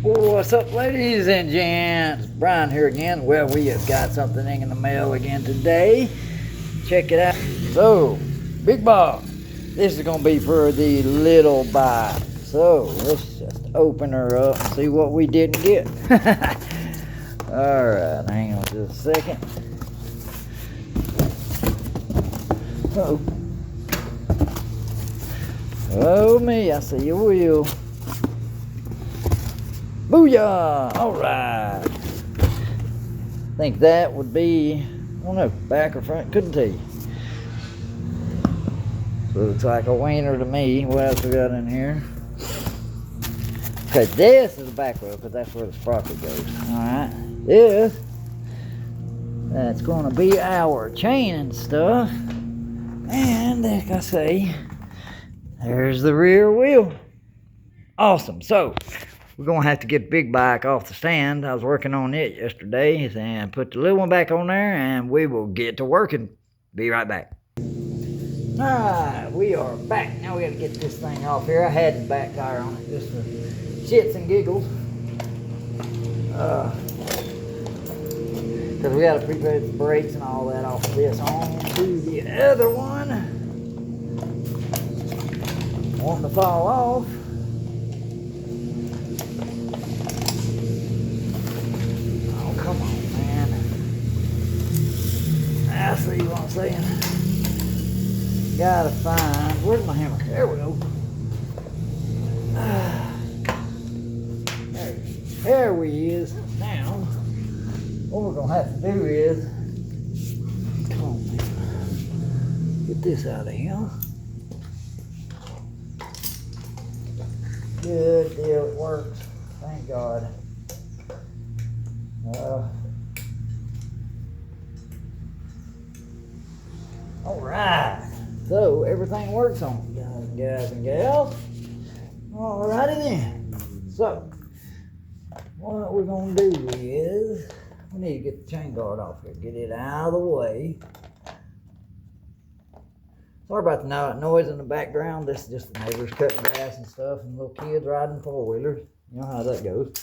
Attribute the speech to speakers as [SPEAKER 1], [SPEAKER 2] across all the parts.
[SPEAKER 1] What's up, ladies and gents? Brian here again. Well, we have got something in the mail again today. Check it out. So, big box. This is going to be for the little box. So, let's just open her up and see what we didn't get. Alright, hang on just a second. Uh-oh. Oh me, I see you will. Booyah! Alright. I think that would be, I don't know, back or front, couldn't tell you. So it looks like a wiener to me. What else we got in here? Okay, this is the back wheel because that's where the sprocket goes. Alright. This, that's going to be our chain and stuff. And like I say, there's the rear wheel. Awesome. So, we're going to have to get the big bike off the stand. I was working on it yesterday and put the little one back on there and we will get to working. Be right back. Alright, we are back. Now we got to get this thing off here. I had the back tire on it just for shits and giggles. Because we got to prepare the brakes and all that off of this. On to the other one. Wanting to fall off. Come on, man. I see what I'm saying. Gotta find, where's my hammer? There we go. There we is. Now, what we're gonna have to do is, come on, man. Get this out of here. Good deal, it works. Thank God. All right, so everything works on it, guys and gals. All righty then. So, what we're gonna do is, we need to get the chain guard off here, get it out of the way. Sorry about the noise in the background. This is just the neighbors cutting grass and stuff, and little kids riding four-wheelers. You know how that goes.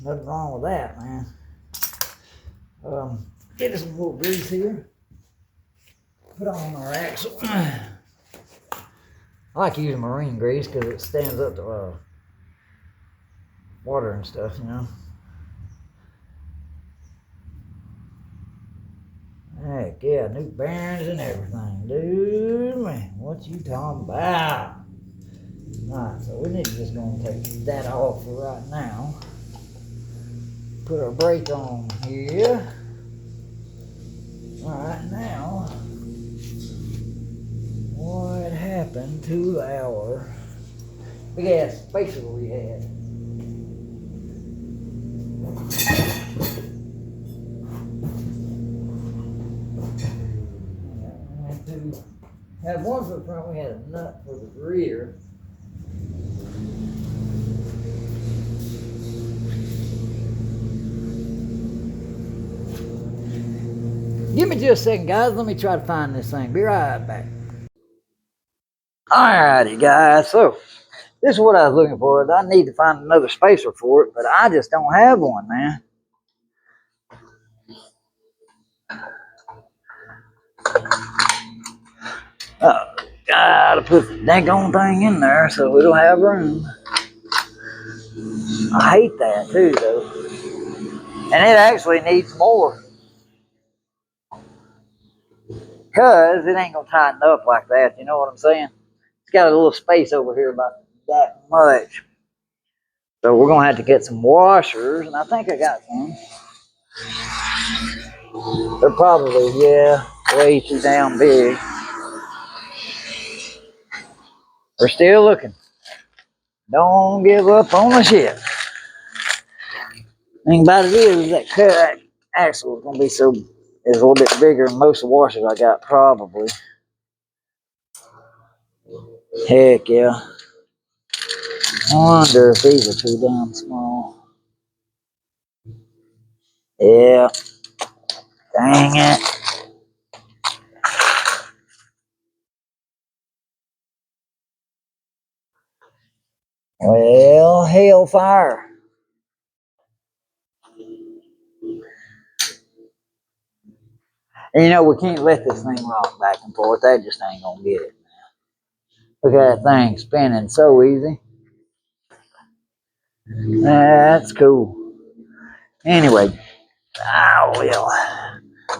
[SPEAKER 1] Nothing wrong with that, man. Get us some little grease here. Put on our axle. I like using marine grease because it stands up to water and stuff, you know. Heck yeah, new bearings and everything, dude. Man, what you talking about? Alright, so we need to just go and take that off for right now. Put our brake on here. Alright, now, what happened to our big ass spacer we had? Had one for the front, we had a nut for the rear. Give me just a second, guys. Let me try to find this thing. Be right back. Alrighty, guys. So, this is what I was looking for. I need to find another spacer for it, but I just don't have one, man. Gotta put the daggone thing in there so it'll have room. I hate that too, though. And it actually needs more. Because it ain't gonna tighten up like that, you know what I'm saying? It's got a little space over here about that much. So we're gonna have to get some washers, and I think I got some. They're probably, yeah, way too damn big. We're still looking. Don't give up on the ship. Thing about it is that cut axle is gonna be is a little bit bigger than most of the washers I got, probably. Heck yeah. I wonder if these are too damn small. Yeah. Dang it. Well, hellfire. And you know, we can't let this thing rock back and forth. That just ain't gonna get it. Look at that thing spinning so easy. That's cool. Anyway,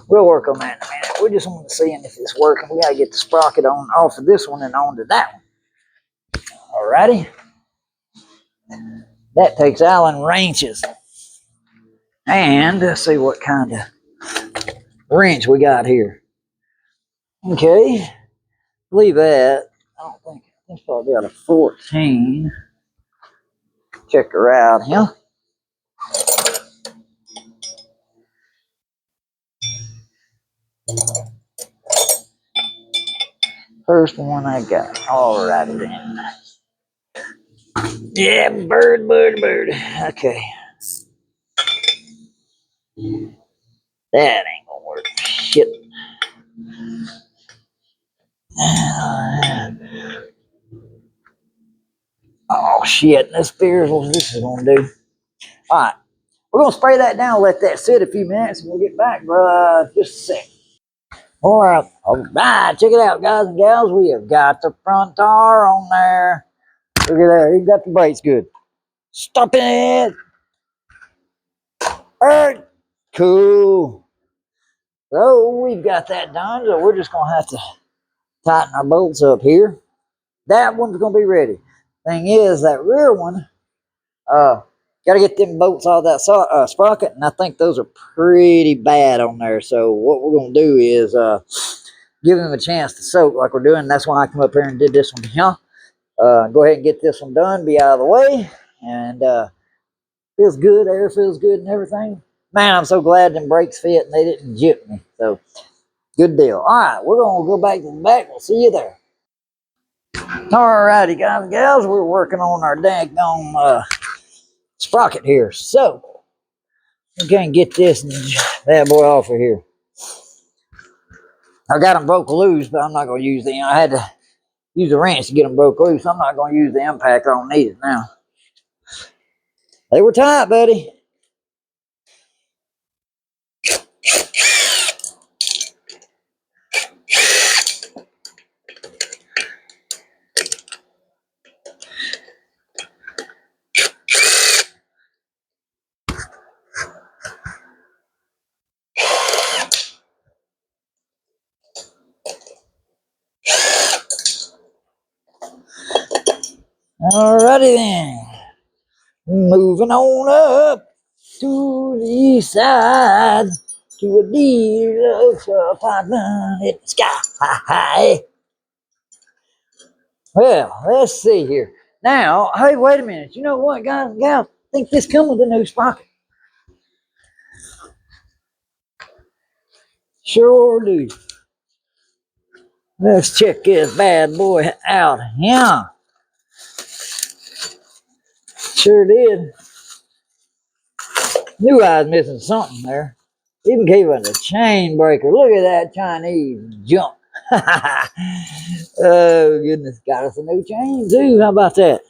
[SPEAKER 1] we'll work on that in a minute. We just want to see if it's working. We gotta get the sprocket on off of this one and onto that one. Alrighty. That takes Allen wrenches. And let's see what kind of wrench we got here. Okay. Leave that. I think it's probably about a 14. Check her out here. First one I got. Alrighty then. Yeah, bird. Okay. That ain't gonna work. Shit. Oh shit. This fears what this is gonna do. Alright. We're gonna spray that down, let that sit a few minutes, and we'll get back, bro. Just a sec. Alright. Alright. Check it out, guys and gals. We have got the front tire on there. Look at that. He got the brakes good. Stop it. Alright. Cool. So we've got that done. So we're just gonna have to tighten our bolts up here. That one's gonna be ready. Thing is, that rear one, got to get them bolts out of that sprocket, and I think those are pretty bad on there. So what we're gonna do is give them a chance to soak like we're doing. That's why I come up here and did this one here. Go ahead and get this one done, be out of the way, and feels good. Air feels good and everything. Man, I'm so glad them brakes fit and they didn't jip me. So good deal. All right, we're gonna go back to the back. We'll see you there. All righty, guys and gals, we're working on our daggone sprocket here. So we can't get this bad boy off of here. I got them broke loose, but I'm not gonna use them. I had to use a wrench to get them broke loose. I'm not gonna use the impact. I don't need it now. They were tight, buddy. Alrighty then. Moving on up to the east side to a deluxe apartment in the sky. Well, let's see here. Now, hey, wait a minute. You know what, guys and gals? I think this comes with a new sprocket. Sure do. Let's check this bad boy out. Yeah, sure did. Knew I was missing something there. Even gave us a chain breaker. Look at that Chinese junk. Oh, goodness. Got us a new chain, too. How about that?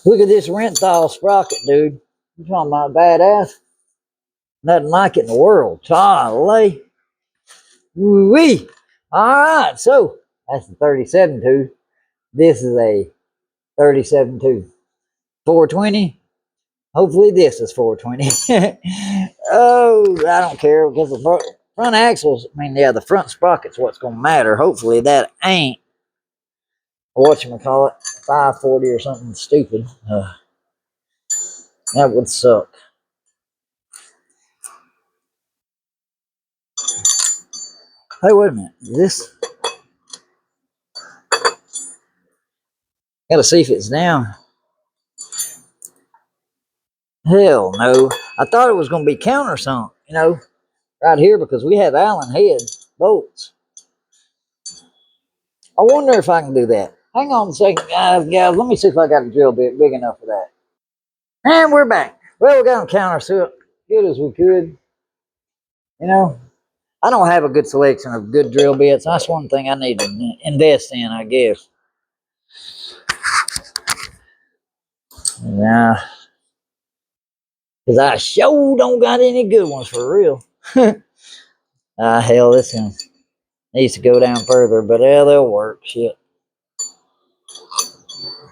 [SPEAKER 1] Look at this Renthal sprocket, dude. You talking about badass? Nothing like it in the world. Golly. Wee. All right. So, that's the 37 tooth. This is a 37 tooth. 420. Hopefully this is 420. Oh, I don't care because the front axles, the front sprocket's what's going to matter. Hopefully that ain't, whatchamacallit, 540 or something stupid. That would suck. Hey, wait a minute. This, got to see if it's down. Hell no. I thought it was going to be countersunk, right here because we have Allen head bolts. I wonder if I can do that. Hang on a second, guys. Let me see if I got a drill bit big enough for that. And we're back. Well, we got them countersunk good as we could. I don't have a good selection of good drill bits. That's one thing I need to invest in, I guess. Yeah. Because I sure don't got any good ones for real. Ah, hell, this one needs to go down further, but yeah, they'll work. Shit.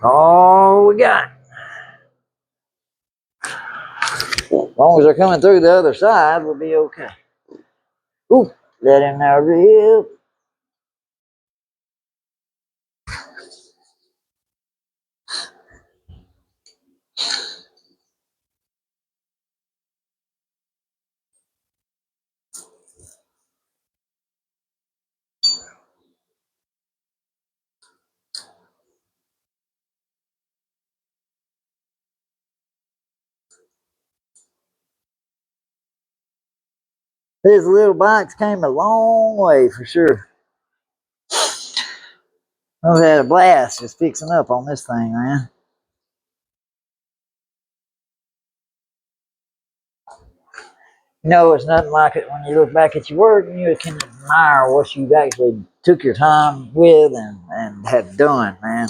[SPEAKER 1] Oh, we got. As long as they're coming through the other side, we'll be okay. Ooh, let him now rip. These little bikes came a long way for sure. I've had a blast just fixing up on this thing, man. You know, it's nothing like it when you look back at your work and you can admire what you actually took your time with and have done, man.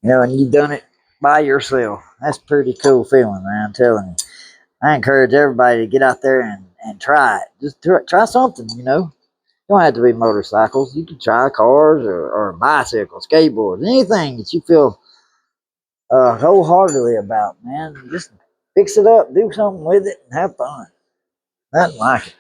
[SPEAKER 1] You know, and you've done it by yourself. That's a pretty cool feeling, man. I'm telling you. I encourage everybody to get out there and try it. Just try something, you know. You don't have to be motorcycles. You can try cars or bicycles, skateboards, anything that you feel wholeheartedly about, man. Just fix it up, do something with it, and have fun. Nothing like it.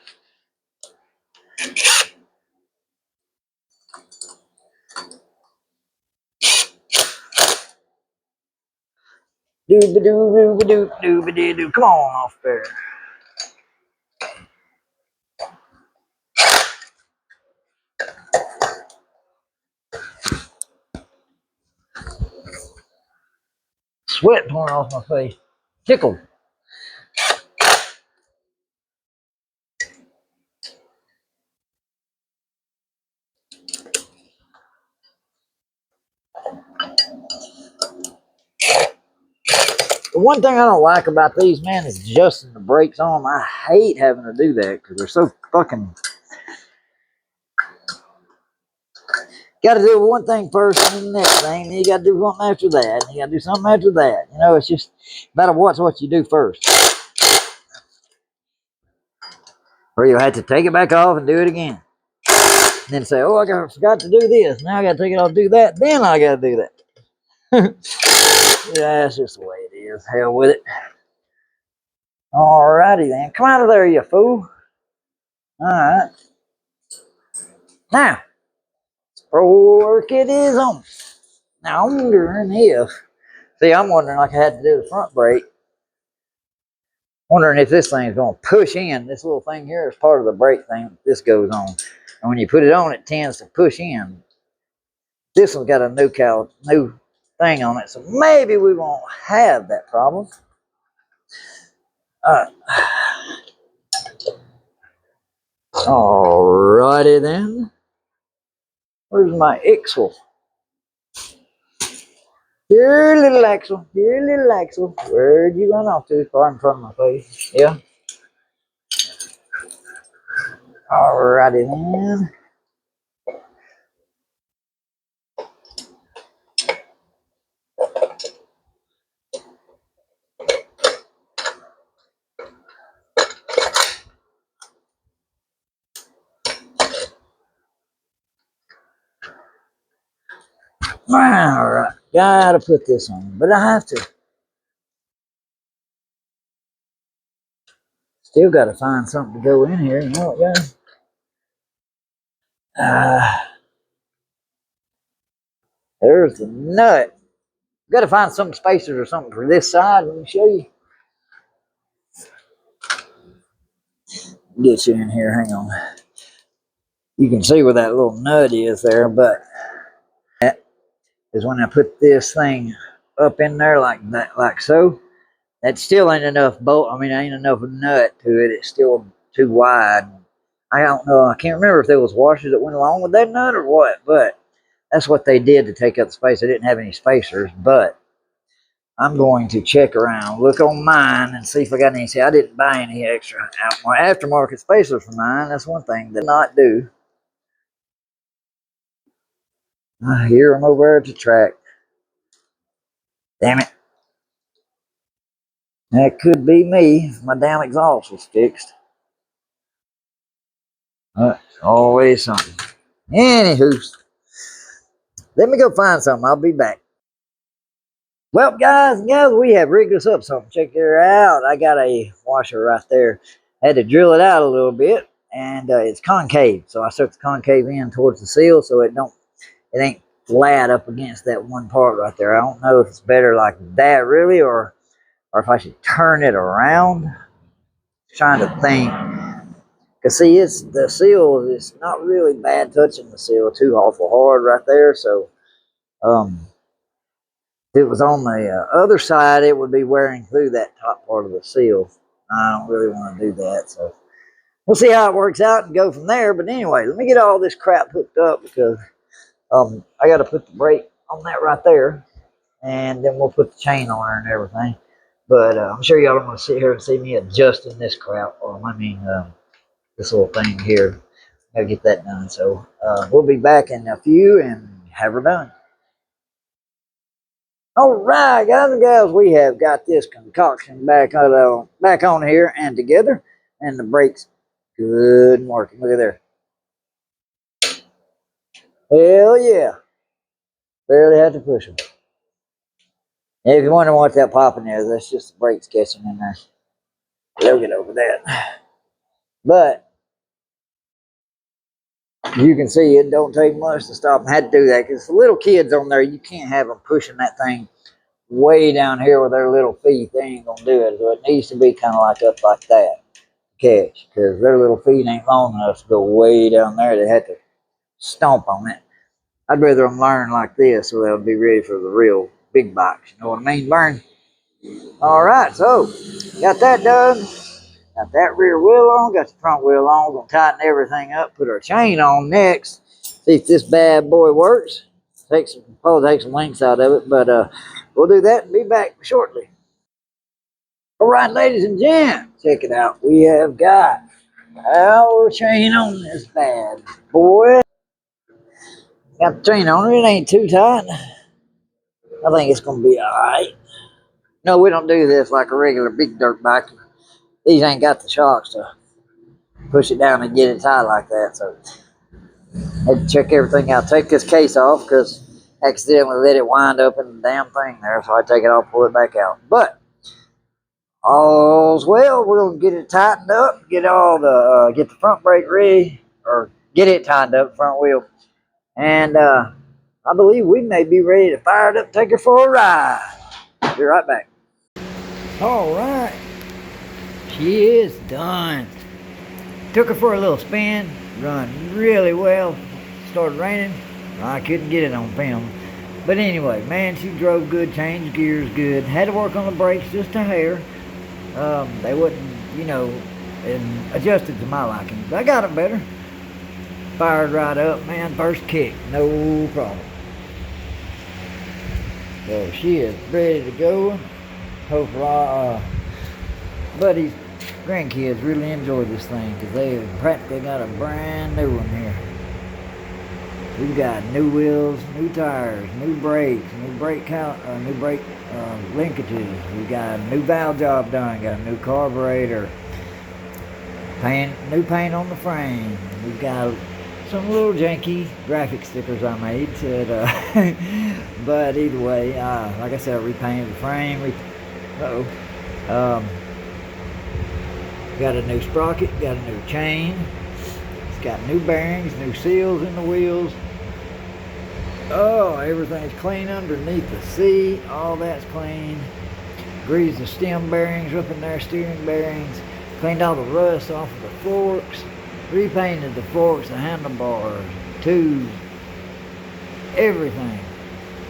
[SPEAKER 1] Dooba doo dooba doo dooba doo doo. Come on off there. Sweat pouring off my face. Tickled. The one thing I don't like about these, man, is adjusting the brakes on them. I hate having to do that because they're so fucking. Got to do one thing first and then the next thing, and then you got to do something after that, and you got to do something after that. You know, it's just no matter what you do first. Or you'll have to take it back off and do it again. And then say, oh, forgot to do this. Now I got to take it off and do that. Then I got to do that. Yeah, that's just the way it is. Hell with it. Alrighty then. Come out of there, you fool. Alright. Now, work it is on. Now, I'm wondering if. See, I'm wondering like I had to do the front brake. Wondering if this thing's going to push in. This little thing here is part of the brake thing. This goes on. And when you put it on, it tends to push in. This one's got a new thing on it. So maybe we won't have that problem. Alrighty then. Where's my axle? Here, little axle. Here, little axle. Where'd you run off to? Far in front of my face. Yeah. Alrighty then. Alright. Gotta put this on. But I have to. Still gotta find something to go in here. You know what, guys? There's the nut. Gotta find some spacers or something for this side. Let me show you. Get you in here. Hang on. You can see where that little nut is there, but that is when I put this thing up in there like that, like so. That still ain't enough bolt. I mean, ain't enough nut to it. It's still too wide. I don't know. I can't remember if there was washers that went along with that nut or what, but that's what they did to take up the space. They didn't have any spacers, but I'm going to check around, look on mine, and see if I got any. See, I didn't buy any extra aftermarket spacers for mine. That's one thing that I did not do. I hear them over at the track. Damn it. That could be me if my damn exhaust was fixed. Always something. Anywho, let me go find something. I'll be back. Well, guys and gals, we have rigged this up something. Check it out. I got a washer right there. I had to drill it out a little bit, and it's concave. So I stuck the concave in towards the seal, so it ain't flat up against that one part right there. I don't know if it's better like that really, or if I should turn it around. Trying to think. Cause see, it's the seal. It's not really bad touching the seal too awful hard right there. So, if it was on the other side, it would be wearing through that top part of the seal. I don't really want to do that. So we'll see how it works out and go from there. But anyway, let me get all this crap hooked up because I got to put the brake on that right there, and then we'll put the chain on there and everything. But I'm sure y'all don't want to sit here and see me adjusting this crap. Or I mean, this little thing here. Gotta get that done. So we'll be back in a few and have her done. All right, guys and gals, we have got this concoction back on here and together, and the brakes good and working. Look at there. Hell yeah! Barely had to push them. And if you're wondering what that popping is, that's just the brakes catching in there. They'll get over that. But you can see it don't take much to stop them. Had to do that because the little kids on there, you can't have them pushing that thing way down here with their little feet. They ain't gonna do it. So it needs to be kind of like up like that, catch, because their little feet ain't long enough to go way down there. They have to stomp on it. I'd rather them learn like this so they'll be ready for the real big box. You know what I mean, Burn? All right, so got that done. Got that rear wheel on. Got the front wheel on. Gonna tighten everything up. Put our chain on next. See if this bad boy works. Take some links out of it, but we'll do that and be back shortly. All right, ladies and gents, check it out. We have got our chain on this bad boy. Got the chain on it. It ain't too tight. I think it's gonna be all right. No, we don't do this like a regular big dirt bike. These ain't got the shocks to push it down and get it tight like that. So I had to check everything out. Take this case off because accidentally let it wind up in the damn thing there. So I take it off, pull it back out. But all's well. We're gonna get it tightened up, get the front brake ready, or get it tightened up, front wheel, and I believe we may be ready to fire it up, take her for a ride. Be right back. All right, she is done. Took her for a little spin, run really well. Started raining, I couldn't get it on film. But anyway, man, she drove good, changed gears good. Had to work on the brakes just a hair. They wouldn't, and adjusted to my liking. But I got it better. Fired right up, man. First kick, no problem. So she is ready to go. Hope buddies, grandkids really enjoy this thing because they practically got a brand new one here. We've got new wheels, new tires, new brakes, new brake linkages. We got a new valve job done. Got a new carburetor. New paint on the frame. We've got some little janky graphic stickers I made. But either way, like I said, I repainted the frame. Got a new sprocket. Got a new chain. It's got new bearings, new seals in the wheels. Oh, everything's clean underneath the seat. All that's clean. Greased the stem bearings up in there, steering bearings. Cleaned all the rust off of the forks. Repainted the forks, the handlebars, tubes, everything.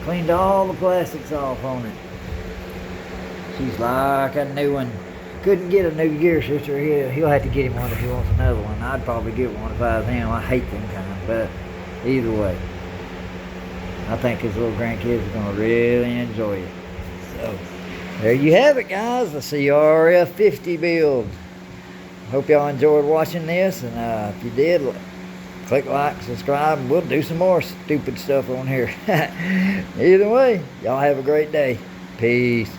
[SPEAKER 1] Cleaned all the plastics off on it. She's like a new one. Couldn't get a new gear shifter. He'll have to get him one if he wants another one. I'd probably get one if I was him. I hate them kind, but either way. I think his little grandkids are going to really enjoy it. So, there you have it, guys. The crf50 build. Hope y'all enjoyed watching this. And if you did, click like, subscribe, and we'll do some more stupid stuff on here. Either way, y'all have a great day. Peace.